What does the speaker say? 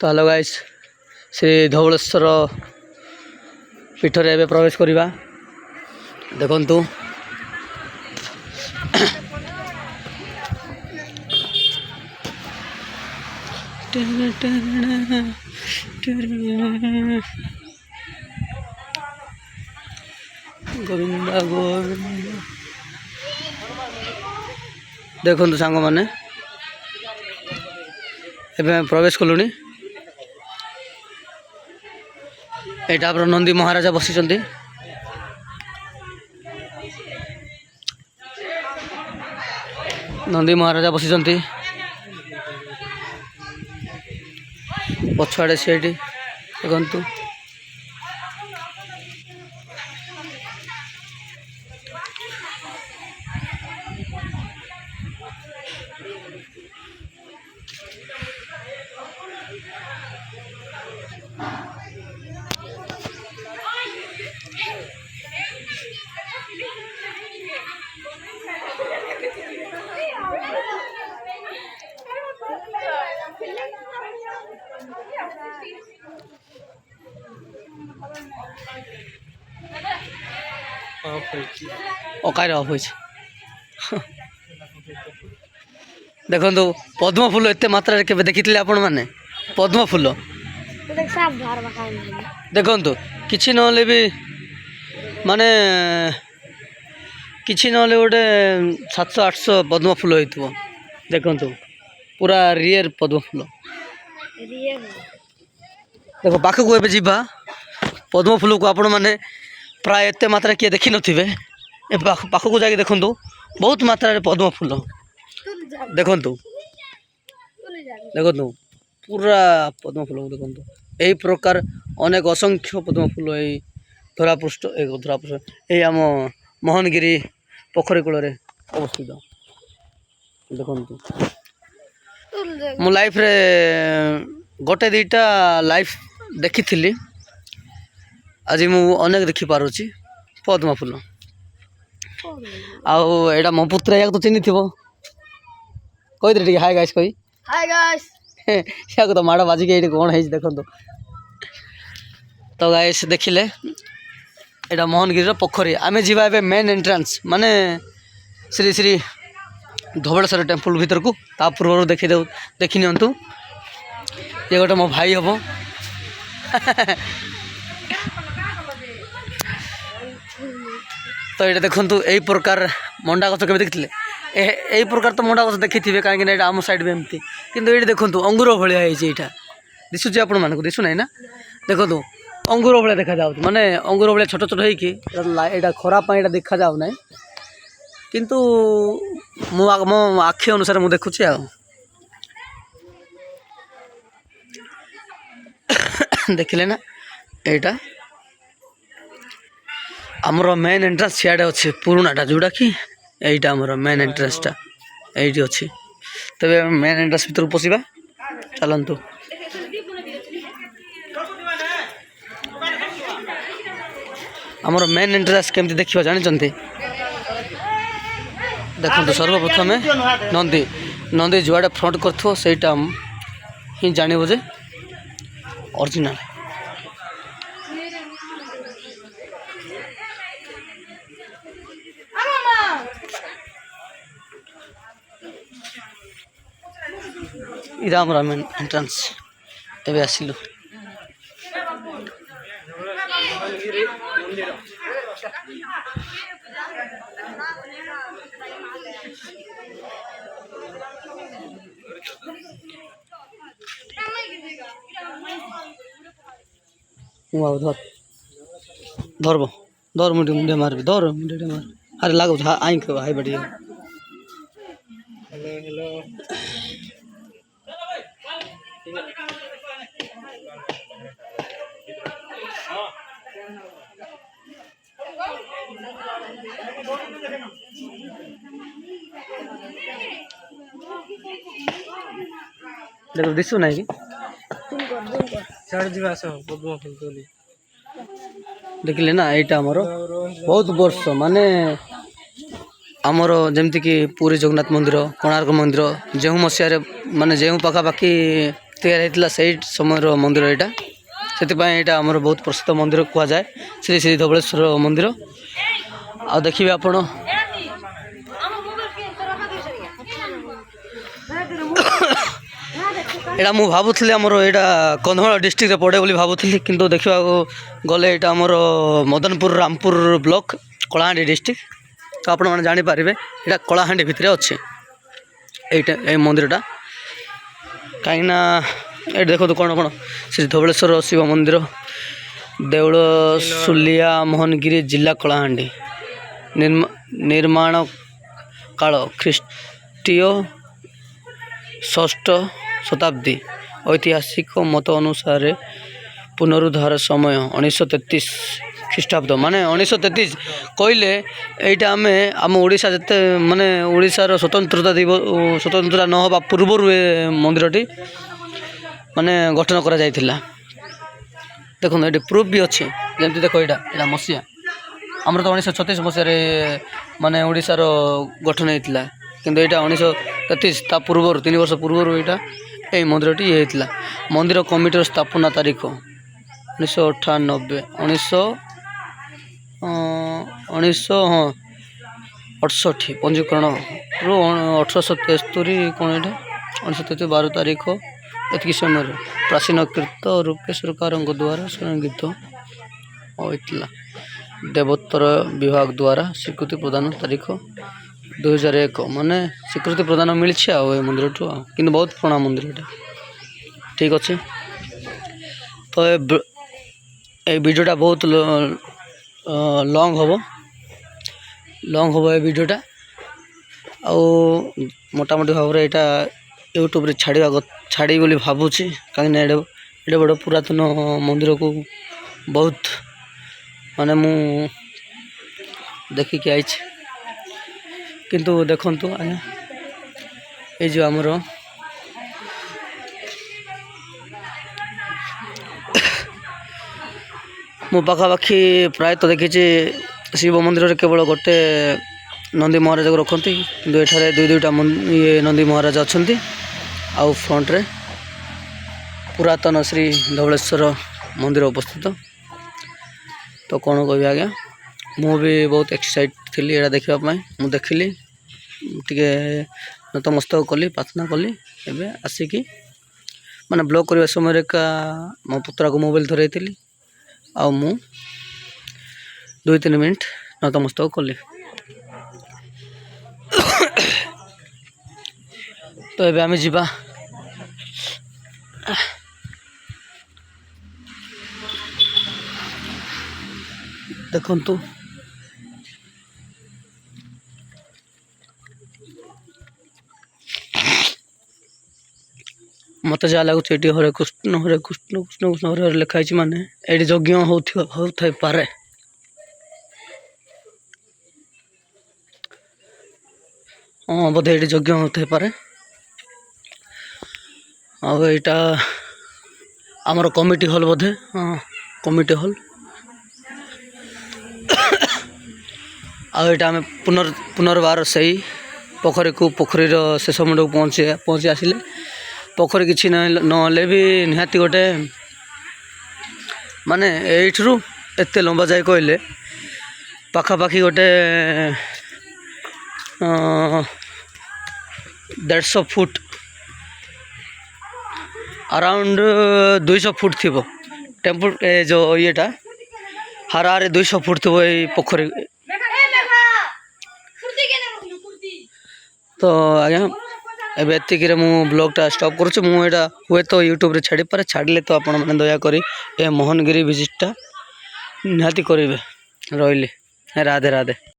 तो hello guys Shri Dhavaleshwar पीठर एवं प्रवेश करवा देखु गोविंदा गोविंद देखु सांग मैंने प्रवेश कलु यहाँ पर नंदी महाराजा बसी नंदी महाराजा बसी पछुआड़े से देखु देखो पद्म फूल एत मात्रा के देखी आपण मैंने पद्म फूल देखु कि ना भी माने कि ना गोटे 700-800 पद्म फूल हो देखु पूरा रियर पद्म फूल देखो पाखक को जीवा पद्म फूल को आपण मैंने प्राय एत मात्रा किए देखी नथिबे पाखक जाके देखु बहुत मात्रा रे पद्म फूल देखु देखु पूरा पद्म फूल देखु यही प्रकार अनेक असंख्य पद्म फूल यही धरापृष्ठ यही आम मोहनगिरी पोखरी कूल अवस्थित देखु मो लाइफ रे गोटे दीटा लाइफ देखी थी आज मु अनेक देखी पारुची पद्म फूल आउ मो पुत्र या तो चिन्ह थी कही टे हाय गाइस कही हाय गाइस या तो माड़ बाजिक ये कौन है देखो तो गाइस देखिले यहाँ मोहनगिरी पोखरी आमे जीवा एबे मेन एंट्रांस माने श्री श्री धवलेश्वर टेम्पल भीतर को ता पूर्व देखी नियंतु ये गोटे मो भाई हम तो ये देखु यही प्रकार मंडा गछ के देखते यही प्रकार तो मंडा गछ देखी थे कहीं आम साइड में एमती किंतु ये देखु अंगूर भाया है दिशुच आपण मानक दिशु ना देखो अंगूर भाया देखा जाऊ माने अंगूर भाया छोट छोट होता खराब यहाँ देखा जाऊ ना किंतु मो आखि अनुसार मुझे देखुची देखिले ना यहाँ आमर मेन एंट्रांस सियाड़े अच्छे पुराणाटा जोड़ा कि यहीटा आमर मेन एंट्रांसटा ये अच्छी तबे मेन एंट्रांस भीतर पशिबा चलतु आमर मेन एंट्रांस केमती देखा जानी देखो सर्वप्रथमे नंदी नंदी जुआड़े फ्रंट कर सहीटा ही जान जे ओरिजिनल इरा आमर मेन एंट्रांस एवं आसिलु धर धरब धर मुंडे मुंडे मारबी धर मुंडे मार अरे लागो आई हाई बड़ी देखो दिशु ना कि देखिले ना यहाँ आमर बहुत वर्ष माने आमर जमती कि पुरी जगन्नाथ मंदिर कोणार्क मंदिर जो मसीह माने जो पखापाखि तैयार होता से समय मंदिर यहाँ से यहाँ आमर बहुत प्रसिद्ध मंदिर कहुए श्री श्री धवलेश्वर मंदिर। आ देखिए आपण एटा मु भावुली आमर यहाँ कंधमाल डिस्ट्रिक्ट पड़े बोली भावुली किंतु देखा गले यहाँ आमर मदनपुर रामपुर ब्लॉक कलाहांडी डिस्ट्रिक्ट। तो आपण मैंने जानीपारे यहाँ कलाहांडी भितर अच्छे ये मंदिरटा कहीं ये देखो कौन कौन श्री धवलेश्वर शिव मंदिर देउल सुलिया मोहनगिरी जिला कलाहांडी निर्माण काल ख्रीष्टीय 6th शताब्दी ऐतिहासिक मत अनुसार पुनरुद्धार समय 1933 ख्रीष्टाब्द माने 1933 कहले यहाँ आम आम ओडिशा जिते माने ओडिशार स्वतंत्रता दिवस स्वतंत्रता न होगा पूर्वर मंदिरटी माने गठन करा जायथिला। देखो ये प्रूफ भी अच्छे जमी देख यहाँ मसीहा आमर तो 1936 मसीह माने ओडिशार गठन होता किंतु यहाँ 1933 ता पूर्वर 3 वर्ष पूर्वर यहाँ यही मंदिरटी ये होता। मंदिर कमिटर स्थापना तारीख 1968 पंजीकरण रु 1873 कौन यहाँ 1973 12 तारीख एति समय प्राचीन कृत रूपे सरकार द्वारा संरक्षित होता। देवोत्तर विभाग द्वारा स्वीकृति प्रदान तारीख 2001 माने स्वीकृति प्रदान मिली मंदिर टू कि बहुत पुराना मंदिर ये ठीक अच्छे। तो ये वीडियोटा बहुत लॉन्ग हम ये वीडियोटा आ मोटामोटी भाव में यहाँ यूट्यूब रे छाड़ी बोली भावुची कहीं एडे बड़ पुरातन मंदिर को बहुत माने मु देखिक आई किंतु देखंतु आज्ञा ये जो आमर मु पाखापाखि प्रायतः देखी शिव मंदिर रे केवल गोटे नंदी महाराज को रखती किंतु एठारे दुईटा ये नंदी महाराज अच्छा आउ फ्रंट रे पुरातन श्री धवलेश्वर मंदिर उपस्थित। तो कौन कह आज्ञा मु भी बहुत एक्साइट थी यहाँ देखापी मु देखिली टे नतमस्तक कली प्रार्थना कली एवं आसिकी माने ब्लॉग करने समय का मो पुत्रा को मोबाइल धरई आ मु 2-3 मिनट नतमस्तक कली। तो ये आम जा देखंतु मत जहाँ लगुच ये हरे कृष्ण कृष्ण कृष्ण हरे हरे लिखाई माने ये यज्ञ होथाई पारे। हाँ बोधे ये यज्ञ होथाई पारे। यहाँ आमर कमिटी हॉल बोधे हाँ कमिटी हॉल आम पुनर्बार से पोखरी को पोखरी शेष मुंड को पहुँची आसिले पोखरी किसी ना भी निहाती गोटे माने एठू एत लंबा जाए कहले पाखापाखि गोटे 150 फुट अराउंड 200 फुट थी टेम्पल जो येटा हारे 200 फुट थी ये पोखरी। तो आज्ञा एवं एतिक मु ब्लॉगटा स्टॉप करुँ मुझा हुए तो यूट्यूब रे छाड़ी पारे छाड़े तो आपण मैंने दयाकोरी ए मोहनगिरी विजिटटा निहाती करेंगे। रही राधे राधे।